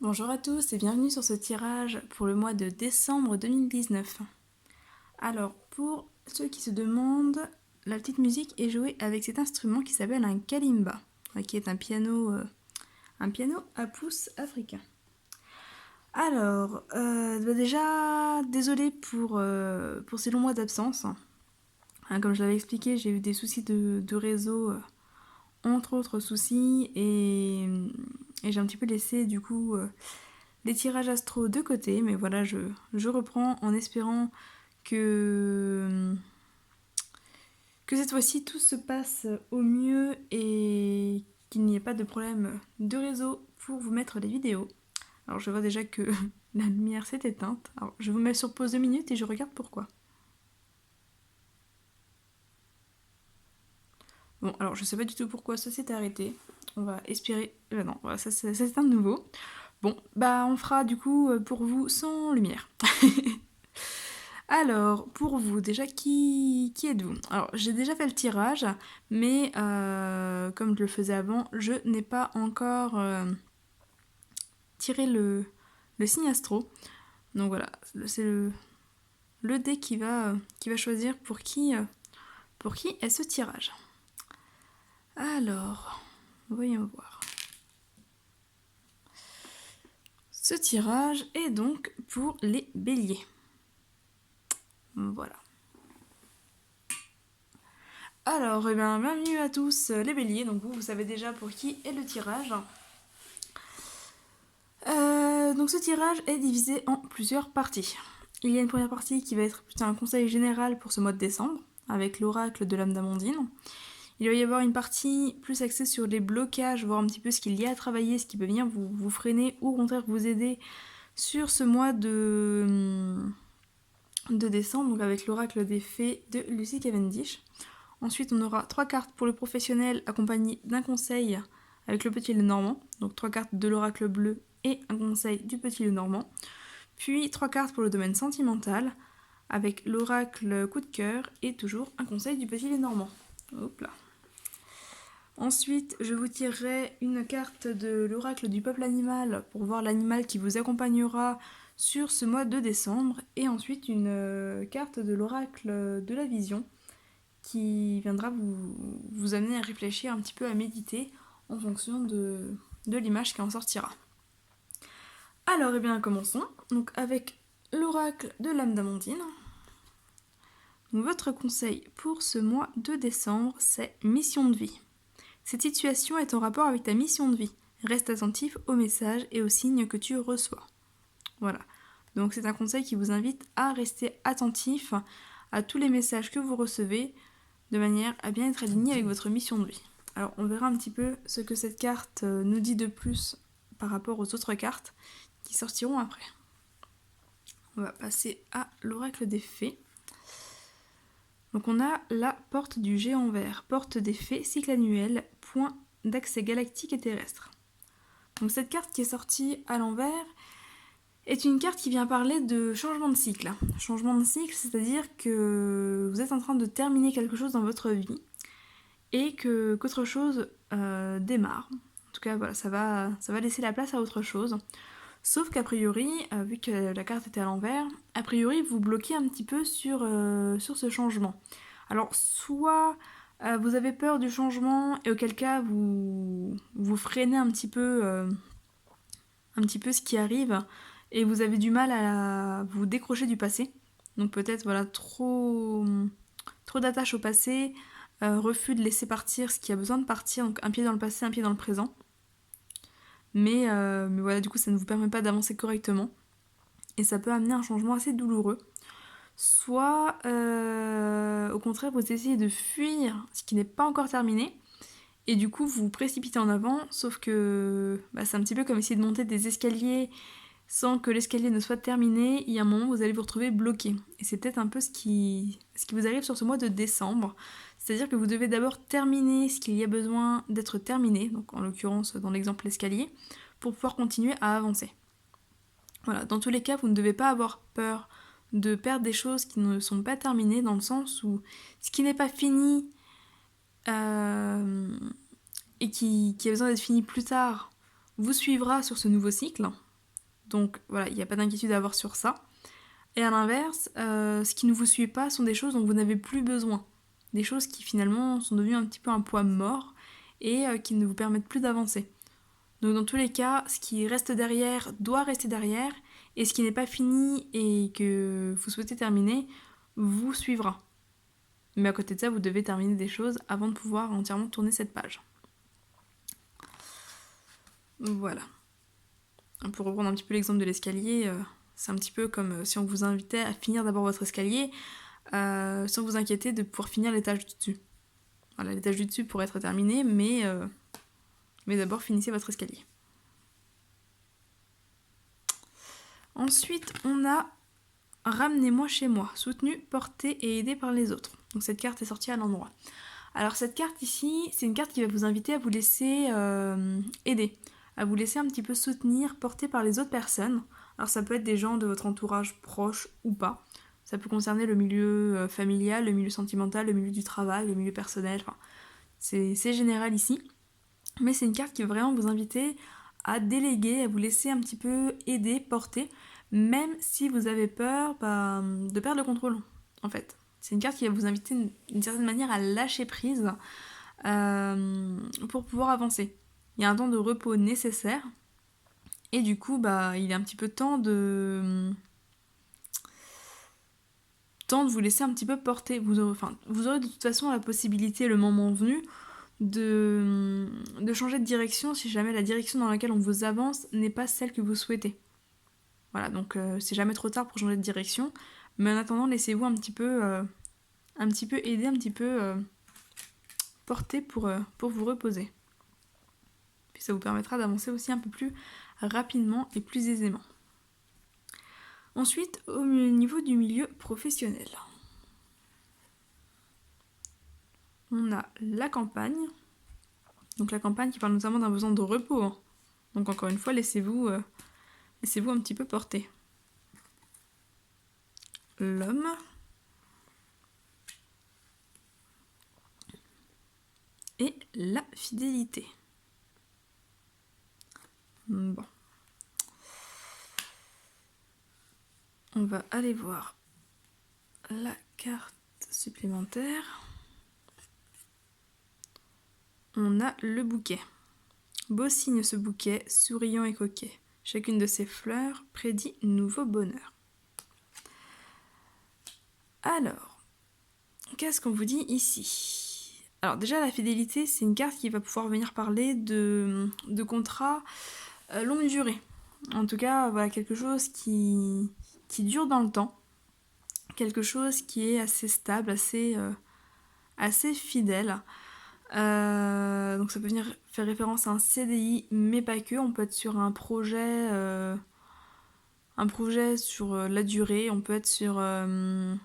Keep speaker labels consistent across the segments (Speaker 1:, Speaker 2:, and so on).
Speaker 1: Bonjour à tous et bienvenue sur ce tirage pour le mois de décembre 2019. Alors, pour ceux qui se demandent, la petite musique est jouée avec cet instrument qui s'appelle un kalimba, qui est un piano à pouce africain. Alors, déjà, désolée pour ces longs mois d'absence. Comme je l'avais expliqué, j'ai eu des soucis de réseau, entre autres soucis, et j'ai un petit peu laissé du coup les tirages astro de côté, mais voilà, je reprends en espérant que, que cette fois-ci tout se passe au mieux et qu'il n'y ait pas de problème de réseau pour vous mettre les vidéos. Alors je vois déjà que la lumière s'est éteinte. Alors je vous mets sur pause 2 minutes et je regarde pourquoi. Bon, alors je sais pas du tout pourquoi ça s'est arrêté. On va espérer. Non, voilà, ça s'éteint de nouveau. Bon, bah on fera du coup pour vous sans lumière. Alors, pour vous, déjà, qui êtes-vous? Alors, j'ai déjà fait le tirage, mais comme je le faisais avant, je n'ai pas encore tiré le signe astro. Donc voilà, c'est le dé qui va choisir pour qui est ce tirage. Alors, voyons voir. Ce tirage est donc pour les béliers. Voilà. Alors, eh bien, bienvenue à tous les béliers. Donc vous savez déjà pour qui est le tirage. Donc ce tirage est divisé en plusieurs parties. Il y a une première partie qui va être plutôt un conseil général pour ce mois de décembre, avec l'oracle de l'âme d'Amandine. Il va y avoir une partie plus axée sur les blocages, voir un petit peu ce qu'il y a à travailler, ce qui peut venir vous freiner ou au contraire vous aider sur ce mois de décembre, donc avec l'oracle des fées de Lucy Cavendish. Ensuite, on aura 3 cartes pour le professionnel accompagnées d'un conseil avec le petit Lenormand, donc 3 cartes de l'oracle bleu et un conseil du petit Lenormand. Puis 3 cartes pour le domaine sentimental avec l'oracle coup de cœur et toujours un conseil du petit Lenormand. Hop là. Ensuite, je vous tirerai une carte de l'oracle du peuple animal pour voir l'animal qui vous accompagnera sur ce mois de décembre. Et ensuite, une carte de l'oracle de la vision qui viendra vous amener à réfléchir un petit peu, à méditer en fonction de l'image qui en sortira. Alors, eh bien, commençons. Donc, avec l'oracle de l'âme d'Amandine. Votre conseil pour ce mois de décembre, c'est mission de vie. Cette situation est en rapport avec ta mission de vie. Reste attentif aux messages et aux signes que tu reçois. Voilà. Donc, c'est un conseil qui vous invite à rester attentif à tous les messages que vous recevez, de manière à bien être aligné avec votre mission de vie. Alors on verra un petit peu ce que cette carte nous dit de plus par rapport aux autres cartes qui sortiront après. On va passer à l'oracle des fées. Donc on a la porte du géant vert, porte des fées, cycle annuel, point d'accès galactique et terrestre. Donc cette carte qui est sortie à l'envers est une carte qui vient parler de changement de cycle. Changement de cycle, c'est-à-dire que vous êtes en train de terminer quelque chose dans votre vie et qu'autre chose démarre. En tout cas, voilà, ça va laisser la place à autre chose. Sauf qu'a priori, vu que la carte était à l'envers, a priori, vous bloquez un petit peu sur ce changement. Alors, soit vous avez peur du changement, et auquel cas, vous freinez un petit peu ce qui arrive, et vous avez du mal à vous décrocher du passé. Donc peut-être, voilà, trop d'attache au passé, refus de laisser partir ce qui a besoin de partir, donc un pied dans le passé, un pied dans le présent. Mais voilà, du coup, ça ne vous permet pas d'avancer correctement. Et ça peut amener un changement assez douloureux. Soit, au contraire, vous essayez de fuir ce qui n'est pas encore terminé. Et du coup, vous vous précipitez en avant, sauf que c'est un petit peu comme essayer de monter des escaliers sans que l'escalier ne soit terminé. Il y a un moment où vous allez vous retrouver bloqué. Et c'est peut-être un peu ce qui vous arrive sur ce mois de décembre. C'est-à-dire que vous devez d'abord terminer ce qu'il y a besoin d'être terminé, donc en l'occurrence dans l'exemple l'escalier, pour pouvoir continuer à avancer. Voilà, dans tous les cas, vous ne devez pas avoir peur de perdre des choses qui ne sont pas terminées, dans le sens où ce qui n'est pas fini et qui a besoin d'être fini plus tard vous suivra sur ce nouveau cycle. Donc voilà, il n'y a pas d'inquiétude à avoir sur ça. Et à l'inverse, ce qui ne vous suit pas sont des choses dont vous n'avez plus besoin. Des choses qui finalement sont devenues un petit peu un poids mort et qui ne vous permettent plus d'avancer. Donc dans tous les cas, ce qui reste derrière doit rester derrière et ce qui n'est pas fini et que vous souhaitez terminer vous suivra. Mais à côté de ça, vous devez terminer des choses avant de pouvoir entièrement tourner cette page. Voilà. Pour reprendre un petit peu l'exemple de l'escalier, c'est un petit peu comme si on vous invitait à finir d'abord votre escalier sans vous inquiéter de pouvoir finir l'étage du dessus. Voilà, l'étage du dessus pourrait être terminé, mais d'abord finissez votre escalier. Ensuite, on a Ramenez-moi chez moi, soutenu, porté et aidé par les autres. Donc cette carte est sortie à l'endroit. Alors cette carte ici, c'est une carte qui va vous inviter à vous laisser aider, à vous laisser un petit peu soutenir, porter par les autres personnes. Alors ça peut être des gens de votre entourage proche ou pas. Ça peut concerner le milieu familial, le milieu sentimental, le milieu du travail, le milieu personnel. Enfin, c'est général ici. Mais c'est une carte qui va vraiment vous inviter à déléguer, à vous laisser un petit peu aider, porter, même si vous avez peur de perdre le contrôle, en fait. C'est une carte qui va vous inviter d'une certaine manière à lâcher prise pour pouvoir avancer. Il y a un temps de repos nécessaire et du coup, il est un petit peu temps de vous laisser un petit peu porter. Vous aurez de toute façon la possibilité, le moment venu, de changer de direction si jamais la direction dans laquelle on vous avance n'est pas celle que vous souhaitez. Voilà, donc c'est jamais trop tard pour changer de direction, mais en attendant, laissez-vous un petit peu aider, un petit peu porter pour vous reposer. Puis ça vous permettra d'avancer aussi un peu plus rapidement et plus aisément. Ensuite, au niveau du milieu professionnel, on a la campagne. Donc la campagne qui parle notamment d'un besoin de repos. Hein. Donc encore une fois, laissez-vous un petit peu porter. L'homme. Et la fidélité. Bon. On va aller voir la carte supplémentaire. On a le bouquet. Beau signe ce bouquet, souriant et coquet. Chacune de ces fleurs prédit nouveau bonheur. Alors, qu'est-ce qu'on vous dit ici ? Alors déjà, la fidélité, c'est une carte qui va pouvoir venir parler de contrats longue durée. En tout cas, voilà, quelque chose qui dure dans le temps. Quelque chose qui est assez stable, assez fidèle. Donc ça peut venir faire référence à un CDI, mais pas que. On peut être sur un projet sur la durée. On peut être sur une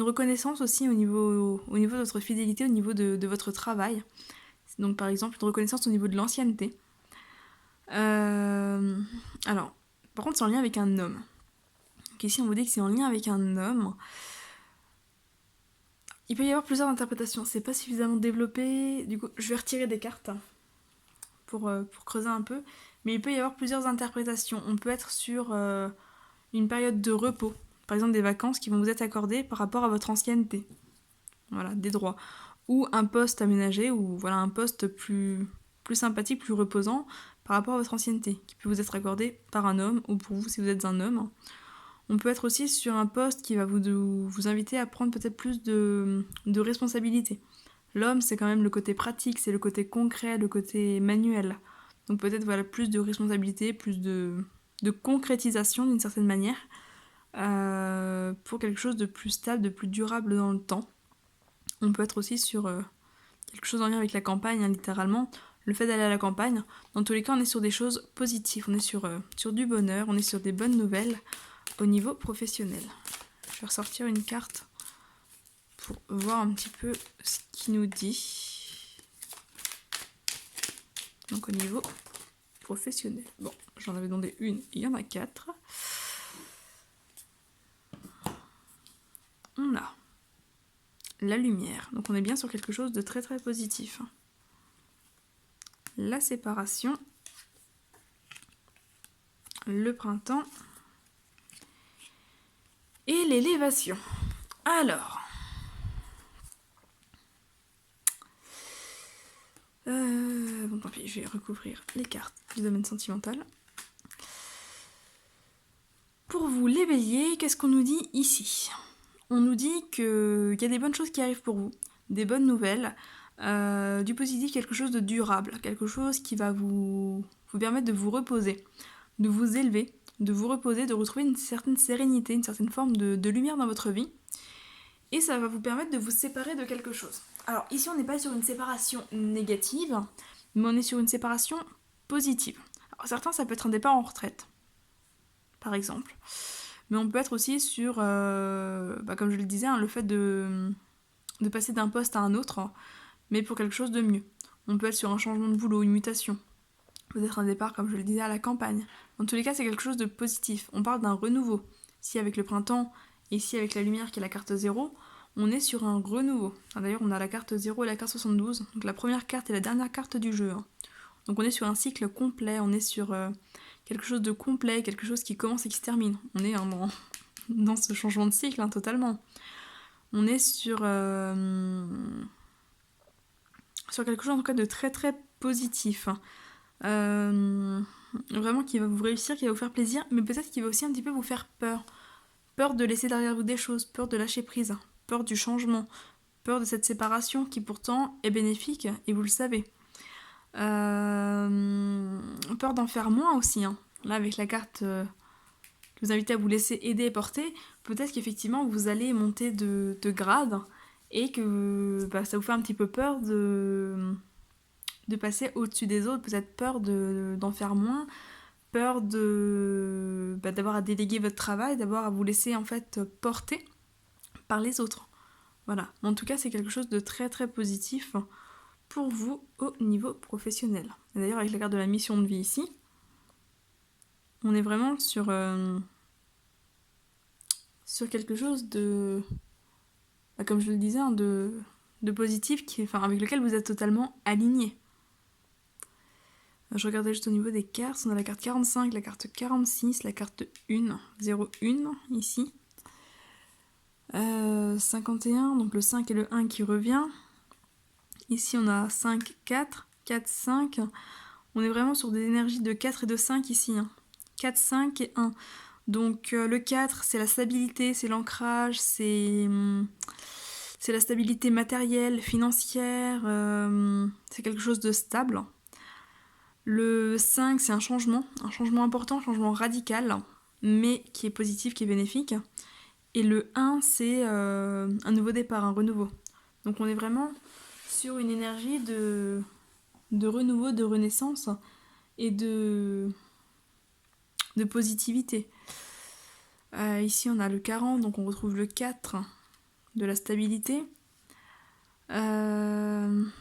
Speaker 1: reconnaissance aussi au niveau de votre fidélité, au niveau de votre travail. Donc par exemple, une reconnaissance au niveau de l'ancienneté. Alors, par contre, c'est en lien avec un homme. Donc ici, on vous dit que c'est en lien avec un homme. Il peut y avoir plusieurs interprétations, c'est pas suffisamment développé, du coup je vais retirer des cartes pour creuser un peu, mais il peut y avoir plusieurs interprétations. On peut être sur une période de repos, par exemple des vacances qui vont vous être accordées par rapport à votre ancienneté, voilà, des droits, ou un poste aménagé, ou voilà un poste plus sympathique, plus reposant par rapport à votre ancienneté, qui peut vous être accordé par un homme, ou pour vous si vous êtes un homme. On peut être aussi sur un poste qui va vous inviter à prendre peut-être plus de responsabilités. L'homme, c'est quand même le côté pratique, c'est le côté concret, le côté manuel. Donc peut-être voilà, plus de responsabilités, plus de concrétisation d'une certaine manière, pour quelque chose de plus stable, de plus durable dans le temps. On peut être aussi sur quelque chose en lien avec la campagne, hein, littéralement. Le fait d'aller à la campagne, dans tous les cas, on est sur des choses positives, on est sur du bonheur, on est sur des bonnes nouvelles. Au niveau professionnel, je vais ressortir une carte pour voir un petit peu ce qu'il nous dit. Donc au niveau professionnel. Bon, j'en avais demandé une, il y en a 4. On a la lumière, donc on est bien sur quelque chose de très très positif. La séparation, le printemps et l'élévation. Alors, bon tant pis, je vais recouvrir les cartes du domaine sentimental. Pour vous, les béliers, qu'est-ce qu'on nous dit ici? On nous dit qu'il y a des bonnes choses qui arrivent pour vous, des bonnes nouvelles, du positif, quelque chose de durable, quelque chose qui va vous permettre de vous reposer, de vous élever, de vous reposer, de retrouver une certaine sérénité, une certaine forme de lumière dans votre vie. Et ça va vous permettre de vous séparer de quelque chose. Alors ici, on n'est pas sur une séparation négative, mais on est sur une séparation positive. Alors certains, ça peut être un départ en retraite, par exemple. Mais on peut être aussi sur, comme je le disais, le fait de passer d'un poste à un autre, mais pour quelque chose de mieux. On peut être sur un changement de boulot, une mutation. Peut-être un départ, comme je le disais, à la campagne. En tous les cas, c'est quelque chose de positif. On parle d'un renouveau. Si avec le printemps, et ici avec la lumière qui est la carte 0, on est sur un renouveau. D'ailleurs, on a la carte 0 et la carte 72, donc la première carte et la dernière carte du jeu. Donc on est sur un cycle complet, on est sur quelque chose de complet, quelque chose qui commence et qui se termine. On est dans ce changement de cycle, totalement. On est sur quelque chose en tout cas de très très positif. Vraiment qui va vous réussir, qui va vous faire plaisir, mais peut-être qui va aussi un petit peu vous faire peur. Peur de laisser derrière vous des choses, peur de lâcher prise, peur du changement, peur de cette séparation qui pourtant est bénéfique, et vous le savez. Peur d'en faire moins aussi. Là, avec la carte qui vous invite à vous laisser aider et porter, peut-être qu'effectivement vous allez monter de grade et que ça vous fait un petit peu peur de passer au-dessus des autres, peut-être peur d'en faire moins, peur d'avoir à déléguer votre travail, d'avoir à vous laisser en fait porter par les autres. Voilà. En tout cas, c'est quelque chose de très très positif pour vous au niveau professionnel. Et d'ailleurs, avec la carte de la mission de vie ici, on est vraiment sur quelque chose de, comme je le disais, de positif, avec lequel vous êtes totalement aligné. Je regardais juste au niveau des cartes, on a la carte 45, la carte 46, la carte 1, 01 ici. 51, donc le 5 et le 1 qui revient. Ici on a 5, 4, 4, 5. On est vraiment sur des énergies de 4 et de 5 ici. 4, 5 et 1. Donc le 4, c'est la stabilité, c'est l'ancrage, c'est la stabilité matérielle, financière, c'est quelque chose de stable. Le 5, c'est un changement important, un changement radical, mais qui est positif, qui est bénéfique. Et le 1, c'est un nouveau départ, un renouveau. Donc on est vraiment sur une énergie de renouveau, de renaissance et de positivité. Ici, on a le 40, donc on retrouve le 4 de la stabilité. On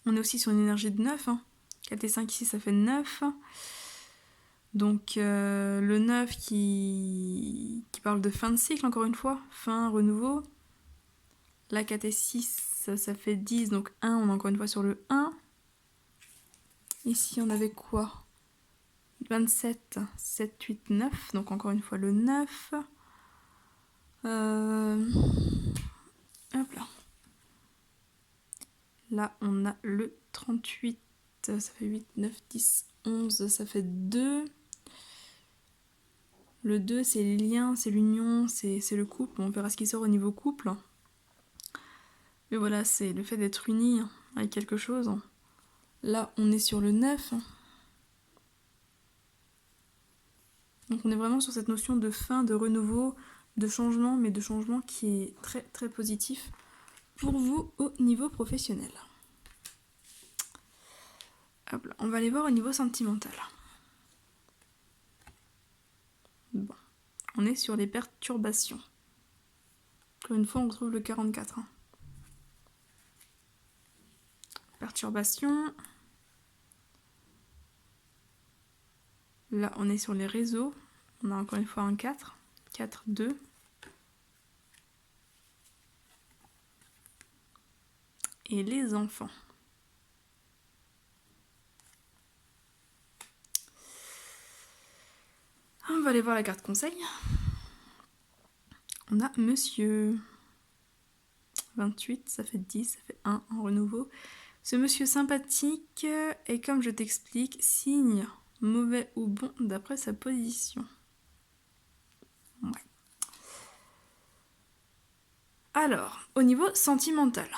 Speaker 1: est aussi sur une énergie de 9. 4 et 5 ici, ça fait 9. Donc le 9 qui parle de fin de cycle, encore une fois. Fin, renouveau. La 4 et 6, ça fait 10. Donc 1, on est encore une fois sur le 1. Ici, on avait quoi ? 27, 7, 8, 9. Donc encore une fois le 9. Hop là. Là, on a le 38. Ça fait 8, 9, 10, 11. Ça fait 2. Le 2, c'est les liens, c'est l'union, c'est le couple. On verra ce qui sort au niveau couple. Mais voilà, c'est le fait d'être uni avec quelque chose. Là, on est sur le 9. Donc on est vraiment sur cette notion de fin, de renouveau, de changement, mais de changement qui est très très positif pour vous au niveau professionnel. Hop là, on va aller voir au niveau sentimental. Bon, on est sur les perturbations. Encore une fois, on retrouve le 44. Perturbations. Là, on est sur les réseaux. On a encore une fois un 4. 4, 2. Et les enfants. On va aller voir la carte conseil. On a monsieur. 28, ça fait 10, ça fait 1 en renouveau. Ce monsieur sympathique est, comme je t'explique, signe mauvais ou bon d'après sa position. Ouais. Alors, au niveau sentimental.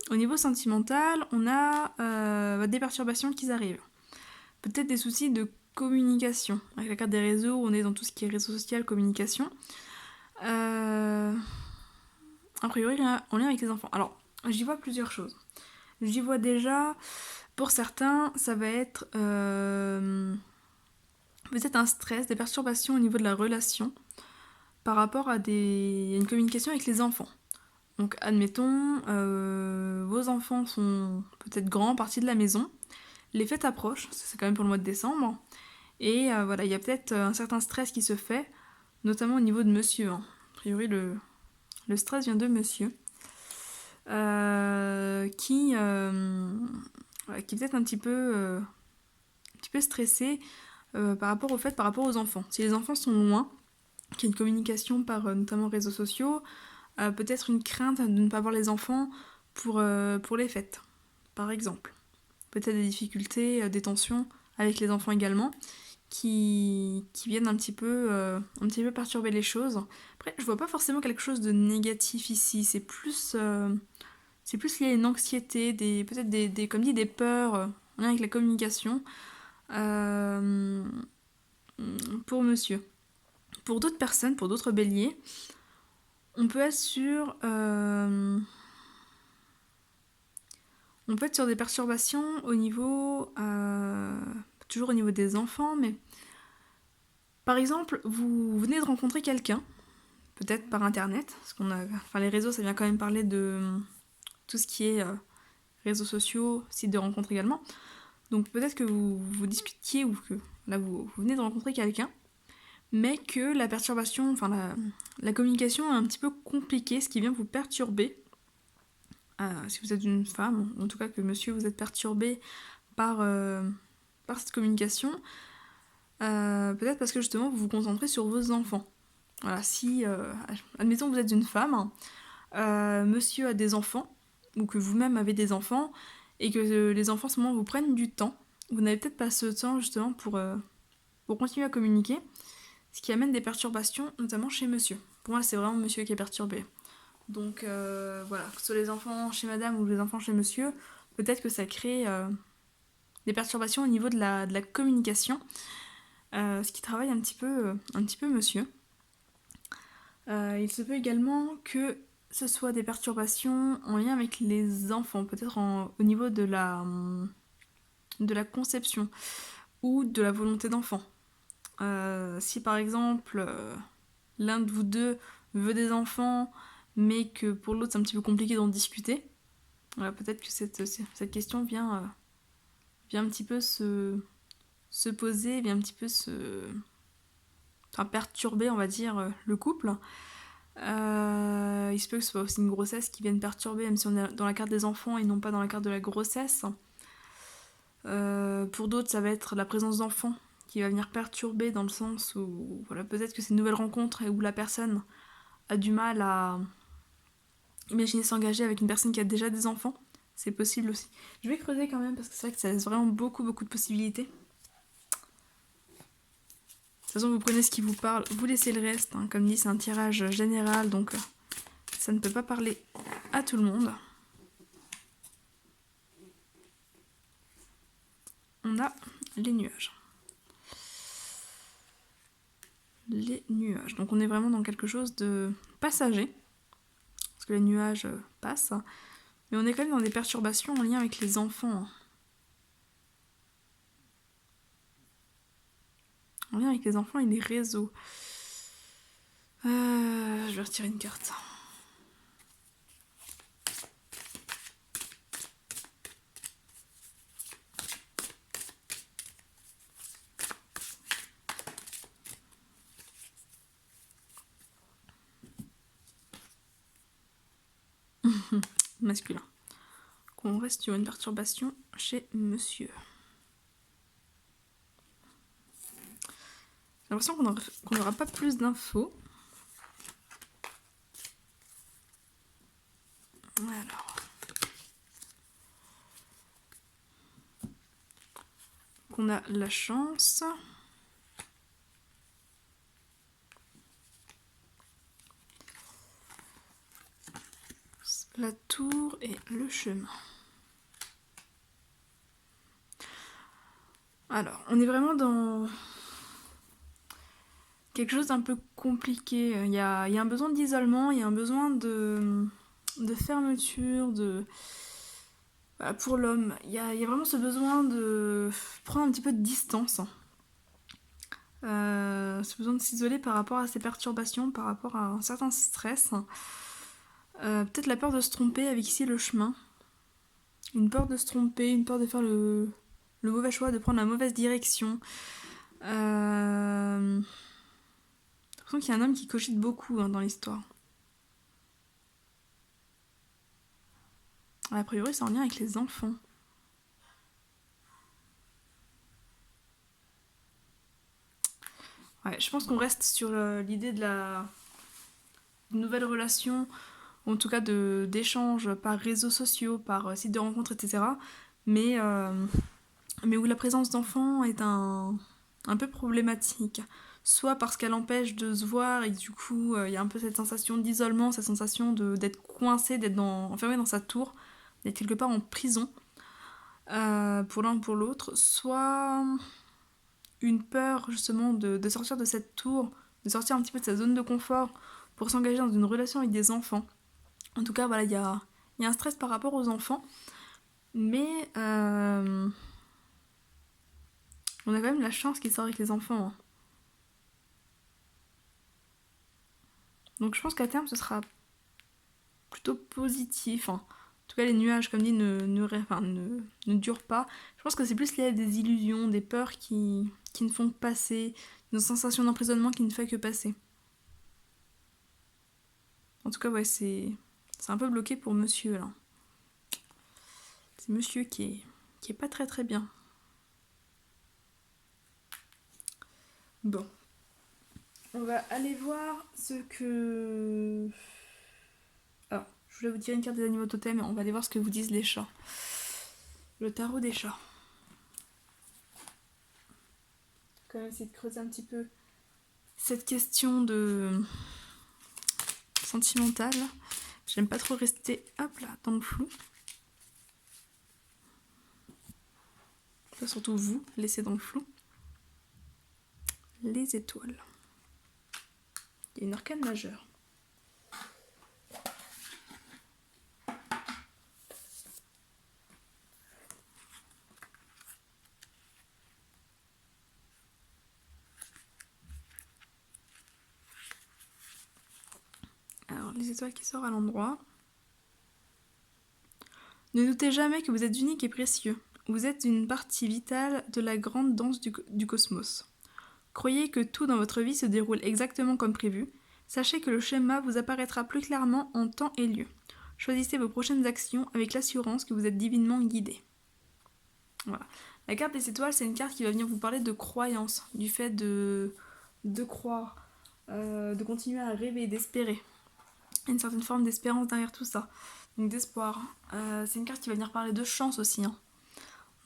Speaker 1: Au niveau sentimental, on a des perturbations qui arrivent. Peut-être des soucis de communication. Avec la carte des réseaux, on est dans tout ce qui est réseau social, communication. A priori, en lien avec les enfants. Alors, j'y vois plusieurs choses. J'y vois déjà, pour certains, ça va être peut-être un stress, des perturbations au niveau de la relation par rapport à une communication avec les enfants. Donc, admettons, vos enfants sont peut-être grands, partis de la maison, les fêtes approchent, c'est quand même pour le mois de décembre, et voilà, il y a peut-être un certain stress qui se fait, notamment au niveau de monsieur. A priori, le stress vient de monsieur. Qui est peut-être un petit peu stressé par rapport aux enfants. Si les enfants sont loin, qu'il y a une communication par notamment réseaux sociaux, peut-être une crainte de ne pas voir les enfants pour les fêtes, par exemple. Peut-être des difficultés, des tensions avec les enfants également, qui viennent un petit peu perturber les choses. Après, je vois pas forcément quelque chose de négatif ici, c'est plus lié à une anxiété, peut-être comme dit, des peurs en lien avec la communication pour monsieur. Pour d'autres personnes, pour d'autres béliers, on peut être sur des perturbations au niveau toujours au niveau des enfants, mais par exemple, vous venez de rencontrer quelqu'un, peut-être par internet, parce les réseaux, ça vient quand même parler de tout ce qui est réseaux sociaux, sites de rencontres également. Donc peut-être que vous discutiez ou que là vous venez de rencontrer quelqu'un, mais que la perturbation, la communication est un petit peu compliquée, ce qui vient vous perturber. Si vous êtes une femme, en tout cas que monsieur vous êtes perturbé par cette communication, peut-être parce que justement vous vous concentrez sur vos enfants. Voilà, si, admettons que vous êtes une femme, monsieur a des enfants, ou que vous-même avez des enfants, et que les enfants en ce moment vous prennent du temps, vous n'avez peut-être pas ce temps justement pour continuer à communiquer, ce qui amène des perturbations, notamment chez monsieur. Pour moi, c'est vraiment monsieur qui est perturbé. Donc voilà, que ce soit les enfants chez madame ou les enfants chez monsieur, peut-être que ça crée des perturbations au niveau de la communication, ce qui travaille un petit peu monsieur. Il se peut également que ce soit des perturbations en lien avec les enfants, peut-être au niveau de la conception ou de la volonté d'enfant. Si par exemple l'un de vous deux veut des enfants, mais que pour l'autre c'est un petit peu compliqué d'en discuter, peut-être que cette question vient un petit peu se poser, vient un petit peu perturber, on va dire, le couple. Il se peut que ce soit aussi une grossesse qui vienne perturber, même si on est dans la carte des enfants et non pas dans la carte de la grossesse. Pour d'autres, ça va être la présence d'enfants qui va venir perturber dans le sens où voilà, peut-être que c'est une nouvelle rencontre et où la personne a du mal à imaginer s'engager avec une personne qui a déjà des enfants. C'est possible aussi. Je vais creuser quand même parce que c'est vrai que ça laisse vraiment beaucoup de possibilités. De toute façon, vous prenez ce qui vous parle, vous laissez le reste. Hein. Comme dit, c'est un tirage général, donc ça ne peut pas parler à tout le monde. On a les nuages. Les nuages. Donc on est vraiment dans quelque chose de passager, parce que les nuages passent, mais on est quand même dans des perturbations en lien avec les enfants. En lien avec les enfants et les réseaux. Je vais retirer une carte. Masculin. On reste sur une perturbation chez monsieur. l'impression qu'on n'aura pas plus d'infos. Alors. On a la chance. La tour et le chemin. Alors, on est vraiment dans quelque chose d'un peu compliqué. Il y a un besoin d'isolement, il y a un besoin de fermeture, voilà, pour l'homme. Il y a vraiment ce besoin de prendre un petit peu de distance. Ce besoin de s'isoler par rapport à ses perturbations, par rapport à un certain stress. Peut-être la peur de se tromper avec ici le chemin. Une peur de se tromper, une peur de faire le mauvais choix, de prendre la mauvaise direction. J'ai l'impression qu'il y a un homme qui cogite beaucoup dans l'histoire. A priori, c'est en lien avec les enfants. Ouais, je pense qu'on reste sur l'idée de la nouvelle relation, ou en tout cas d'échanges par réseaux sociaux, par sites de rencontres, etc. Mais où la présence d'enfants est un peu problématique. Soit parce qu'elle empêche de se voir et du coup il y a un peu cette sensation d'isolement, cette sensation d'être coincé, d'être enfermé dans sa tour, d'être quelque part en prison pour l'un ou pour l'autre. Soit une peur justement de sortir de cette tour, de sortir un petit peu de sa zone de confort pour s'engager dans une relation avec des enfants. En tout cas, voilà, il y a un stress par rapport aux enfants, mais on a quand même la chance qu'il sort avec les enfants. Donc je pense qu'à terme, ce sera plutôt positif. En tout cas, les nuages, comme dit, ne durent pas. Je pense que c'est plus lié à des illusions, des peurs qui ne font que passer, une sensation d'emprisonnement qui ne fait que passer. En tout cas, ouais, c'est un peu bloqué pour monsieur, là. C'est monsieur qui est pas très très bien. Bon. On va aller voir ce que... Alors, je voulais vous tirer une carte des animaux totems, mais on va aller voir ce que vous disent les chats. Le tarot des chats. Je vais quand même essayer de creuser un petit peu cette question de sentimentale. J'aime pas trop rester, hop là, dans le flou. Enfin, surtout vous, laissez dans le flou. Les étoiles. Il y a une arcane majeure. Alors, les étoiles qui sortent à l'endroit. Ne doutez jamais que vous êtes unique et précieux. Vous êtes une partie vitale de la grande danse du cosmos. Croyez que tout dans votre vie se déroule exactement comme prévu. Sachez que le schéma vous apparaîtra plus clairement en temps et lieu. Choisissez vos prochaines actions avec l'assurance que vous êtes divinement guidé. Voilà. La carte des étoiles, c'est une carte qui va venir vous parler de croyance, du fait de croire, de continuer à rêver, d'espérer. Il y a une certaine forme d'espérance derrière tout ça, donc d'espoir. C'est une carte qui va venir parler de chance aussi.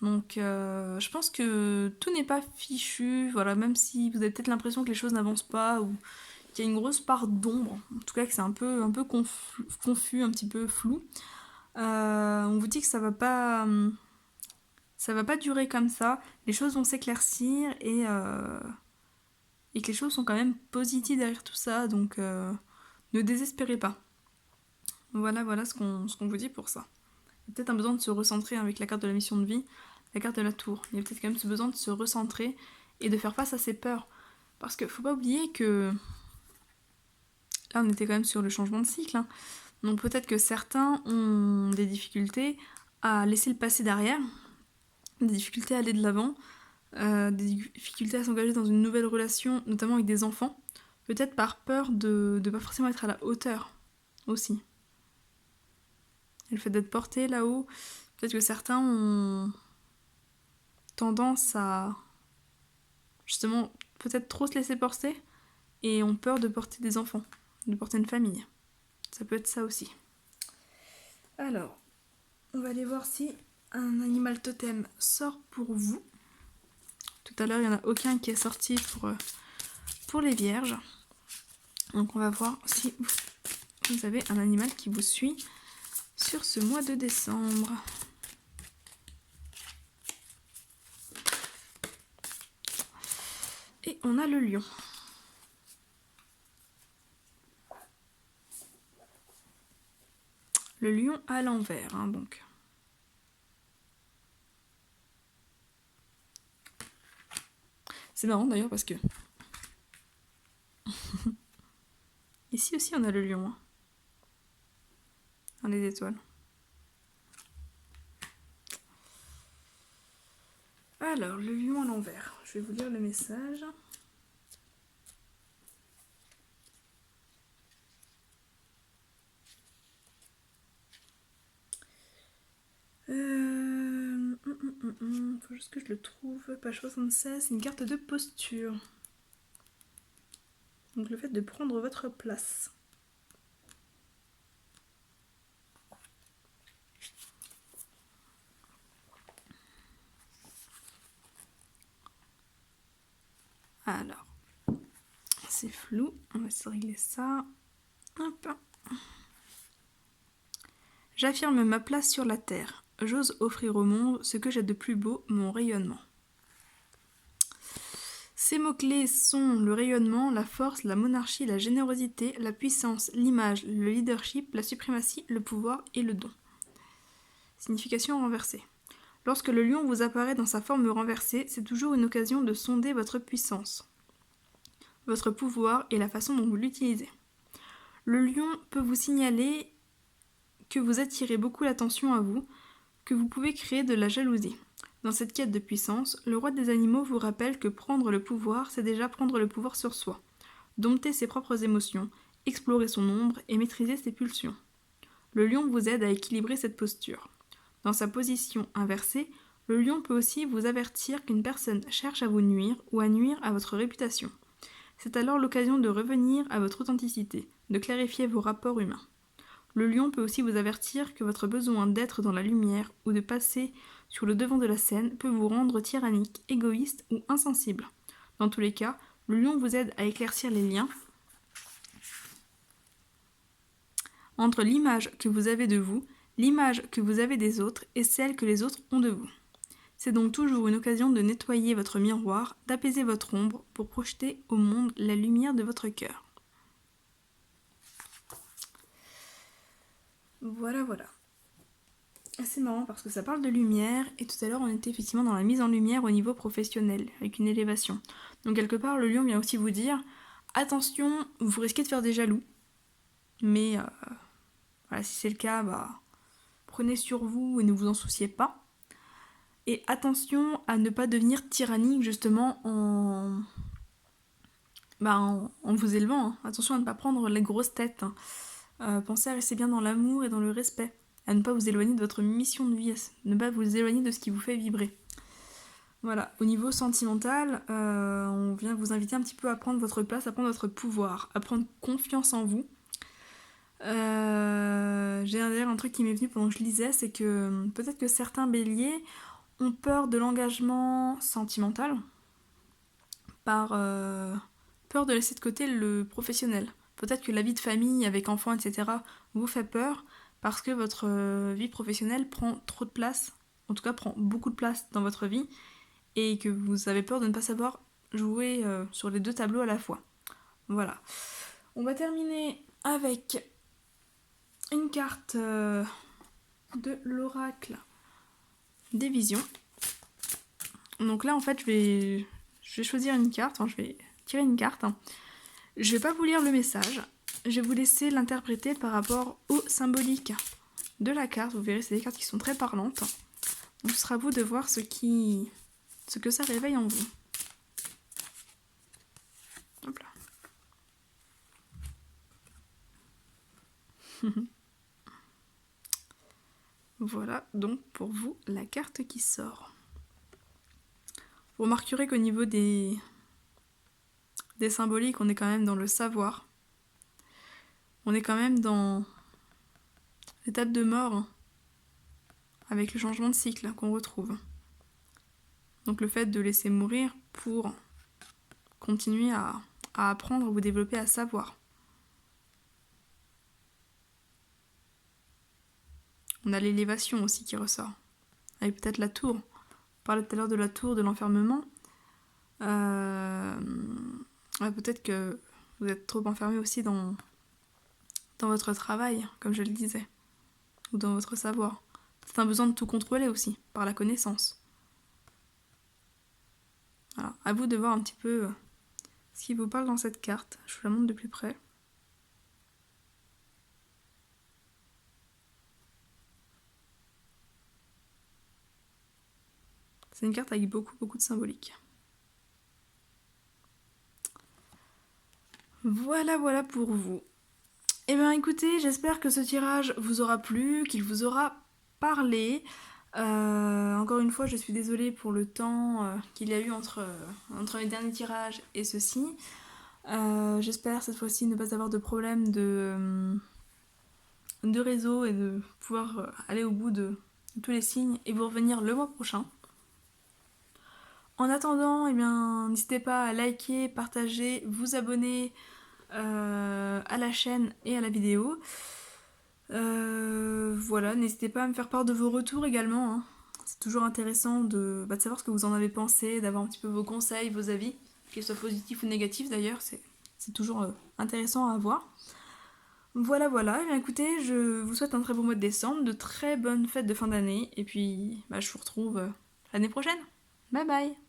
Speaker 1: Donc je pense que tout n'est pas fichu, voilà, même si vous avez peut-être l'impression que les choses n'avancent pas ou qu'il y a une grosse part d'ombre, en tout cas que c'est un peu confus, un petit peu flou. On vous dit que ça va pas durer comme ça, les choses vont s'éclaircir et que les choses sont quand même positives derrière tout ça, donc ne désespérez pas. Voilà ce qu'on vous dit pour ça. Il y a peut-être un besoin de se recentrer avec la carte de la mission de vie, la carte de la tour. Il y a peut-être quand même ce besoin de se recentrer et de faire face à ses peurs. Parce qu'il faut pas oublier que là on était quand même sur le changement de cycle. Donc peut-être que certains ont des difficultés à laisser le passé derrière, des difficultés à aller de l'avant, des difficultés à s'engager dans une nouvelle relation, notamment avec des enfants. Peut-être par peur de ne pas forcément être à la hauteur aussi. Et le fait d'être porté là-haut, peut-être que certains ont tendance à justement peut-être trop se laisser porter et ont peur de porter des enfants, de porter une famille. Ça peut être ça aussi. Alors, on va aller voir si un animal totem sort pour vous. Tout à l'heure, il n'y en a aucun qui est sorti pour les vierges. Donc on va voir si vous avez un animal qui vous suit sur ce mois de décembre. Et on a le lion. Le lion à l'envers, hein, donc. C'est marrant d'ailleurs parce que... Ici aussi on a le lion. Hein. Dans les étoiles. Alors, le lion à l'envers. Je vais vous lire le message. Faut juste que je le trouve. Page 76, une carte de posture. Donc le fait de prendre votre place. Alors, c'est flou. On va essayer de régler ça. Hop. J'affirme ma place sur la terre. J'ose offrir au monde ce que j'ai de plus beau, mon rayonnement. Ces mots-clés sont le rayonnement, la force, la monarchie, la générosité, la puissance, l'image, le leadership, la suprématie, le pouvoir et le don. Signification renversée. Lorsque le lion vous apparaît dans sa forme renversée, c'est toujours une occasion de sonder votre puissance, votre pouvoir et la façon dont vous l'utilisez. Le lion peut vous signaler que vous attirez beaucoup l'attention à vous, que vous pouvez créer de la jalousie. Dans cette quête de puissance, le roi des animaux vous rappelle que prendre le pouvoir, c'est déjà prendre le pouvoir sur soi, dompter ses propres émotions, explorer son ombre et maîtriser ses pulsions. Le lion vous aide à équilibrer cette posture. Dans sa position inversée, le lion peut aussi vous avertir qu'une personne cherche à vous nuire ou à nuire à votre réputation. C'est alors l'occasion de revenir à votre authenticité, de clarifier vos rapports humains. Le lion peut aussi vous avertir que votre besoin d'être dans la lumière ou de passer sur le devant de la scène peut vous rendre tyrannique, égoïste ou insensible. Dans tous les cas, le lion vous aide à éclaircir les liens entre l'image que vous avez de vous, l'image que vous avez des autres et celle que les autres ont de vous. C'est donc toujours une occasion de nettoyer votre miroir, d'apaiser votre ombre pour projeter au monde la lumière de votre cœur. Voilà. C'est marrant parce que ça parle de lumière et tout à l'heure on était effectivement dans la mise en lumière au niveau professionnel, avec une élévation. Donc quelque part le lion vient aussi vous dire attention, vous risquez de faire des jaloux, mais voilà, si c'est le cas, prenez sur vous et ne vous en souciez pas. Et attention à ne pas devenir tyrannique justement en vous élevant. Hein. Attention à ne pas prendre les grosses têtes. Hein. Pensez à rester bien dans l'amour et dans le respect. À ne pas vous éloigner de votre mission de vie. À ne pas vous éloigner de ce qui vous fait vibrer. Voilà, au niveau sentimental, on vient vous inviter un petit peu à prendre votre place, à prendre votre pouvoir, à prendre confiance en vous. J'ai d'ailleurs un truc qui m'est venu pendant que je lisais, c'est que peut-être que certains béliers ont peur de l'engagement sentimental par peur de laisser de côté le professionnel. Peut-être que la vie de famille avec enfants, etc. vous fait peur parce que votre vie professionnelle prend trop de place, en tout cas prend beaucoup de place dans votre vie et que vous avez peur de ne pas savoir jouer sur les deux tableaux à la fois. Voilà. On va terminer avec une carte de l'oracle des visions. Donc là en fait je vais choisir une carte, je vais tirer une carte. Je vais pas vous lire le message, je vais vous laisser l'interpréter par rapport au symbolique de la carte. Vous verrez, c'est des cartes qui sont très parlantes. Donc ce sera à vous de voir ce que ça réveille en vous. Hop là. Voilà donc pour vous la carte qui sort. Vous remarquerez qu'au niveau des des symboliques, on est quand même dans le savoir. On est quand même dans l'étape de mort avec le changement de cycle qu'on retrouve. Donc le fait de laisser mourir pour continuer à apprendre, vous développer, à savoir. On a l'élévation aussi qui ressort. Avec peut-être la tour. On parlait tout à l'heure de la tour, de l'enfermement. Peut-être que vous êtes trop enfermé aussi dans votre travail, comme je le disais. Ou dans votre savoir. C'est un besoin de tout contrôler aussi, par la connaissance. Alors, à vous de voir un petit peu ce qui vous parle dans cette carte. Je vous la montre de plus près. C'est une carte avec beaucoup de symbolique. Voilà pour vous. Eh bien écoutez, j'espère que ce tirage vous aura plu, qu'il vous aura parlé. Encore une fois, je suis désolée pour le temps qu'il y a eu entre les derniers tirages et ceci. J'espère cette fois-ci ne pas avoir de problème de réseau et de pouvoir aller au bout de tous les signes et vous revenir le mois prochain. En attendant, eh bien, n'hésitez pas à liker, partager, vous abonner à la chaîne et à la vidéo. Voilà, n'hésitez pas à me faire part de vos retours également. Hein. C'est toujours intéressant de savoir ce que vous en avez pensé, d'avoir un petit peu vos conseils, vos avis, qu'ils soient positifs ou négatifs d'ailleurs, c'est toujours intéressant à avoir. Voilà, et bien écoutez, je vous souhaite un très beau mois de décembre, de très bonnes fêtes de fin d'année, et puis je vous retrouve l'année prochaine. Bye bye.